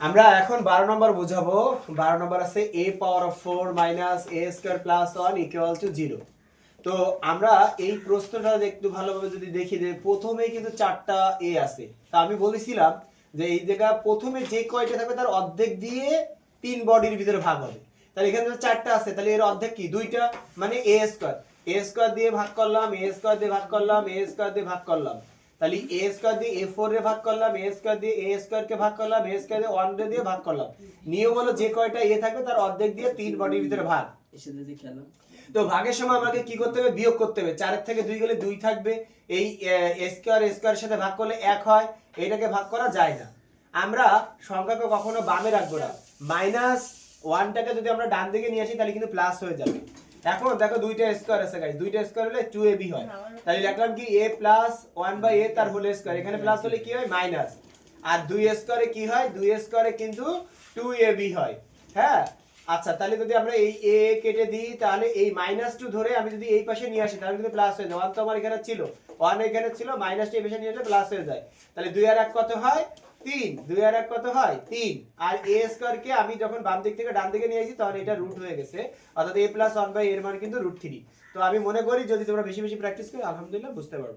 আমরা এখন 12 নম্বর বুঝাবো। 12 নম্বর আছে a power of 4 minus a square plus 1 equal to 0। তো আমরা এই প্রশ্নটা একটু ভালোভাবে যদি দেখি যে প্রথমেই কিন্তু 4টা a আছে। তা আমি বলেছিলাম যে এই জায়গা প্রথমে যে কয়টা থাকবে তার অর্ধেক দিয়ে 3 বডির ভিতরে ভাগ হবে। তাহলে এখানে তো 4টা আছে, তাহলে এর অর্ধেক কি 2টা, মানে a স্কয়ার। a স্কয়ার দিয়ে ভাগ করলাম, a স্কয়ার দিয়ে ভাগ করলাম, a স্কয়ার দিয়ে ভাগ করলাম। তাহলে a স্কয়ার দিয়ে a4 রে ভাগ করলাম, a স্কয়ার দিয়ে a স্কয়ার কে ভাগ করলাম, a স্কয়ার দিয়ে 1 রে দিয়ে ভাগ করলাম। নিয়ম হলো যে কয়টা a থাকবে তার অর্ধেক দিয়ে 3 বডির ভিতরে ভাগ। এসে যদি খেলাম তো ভাগের সময় আমাকে কি করতে হবে, বিয়োগ করতে হবে। 4 এর থেকে 2 গেলে 2 থাকবে। এই a স্কয়ার এর সাথে ভাগ করলে 1 হয়, এটাকে ভাগ করা যায় না। আমরা সংখ্যাকে কখনো বামে রাখবো না। -1টাকে যদি আমরা ডান দিকে নিয়ে আসি তাহলে কিন্তু প্লাস হয়ে যাবে। এখন দেখো দুইটা স্কয়ার আছে গাইস, দুইটা স্কয়ার হলে 2ab হয়। তাহলে লিখলাম কি a + 1/a তার হোল স্কয়ার, এখানে প্লাস হলে কি হয় মাইনাস। আর 2 স্কয়ারে কি হয়, 2 স্কয়ারে কিন্তু 2ab হয়। হ্যাঁ, আচ্ছা তাহলে যদি আমরা এই a কেটে দিই তাহলে এই -2 ধরে আমি যদি এই পাশে নিয়ে আসি তাহলে কিন্তু প্লাস হয়ে যায়। 1 তো আমার এখানে ছিল, 1 এখানে ছিল, -2 এই পাশে নিয়ে আসলে প্লাস হয়ে যায়। তাহলে 2 আর 1 কত হয় 3, 2 আর 1 কত হয় 3। আর a স্কয়ার কে আমি যখন বাম দিক থেকে ডান দিকে নিয়ে আসি তখন এটা রুট হয়ে গেছে, অর্থাৎ a + 1/a এর মান কিন্তু √3। তো আমি মনে করি যদি তোমরা বেশি বেশি প্র্যাকটিস করো আলহামদুলিল্লাহ বুঝতে পারবা।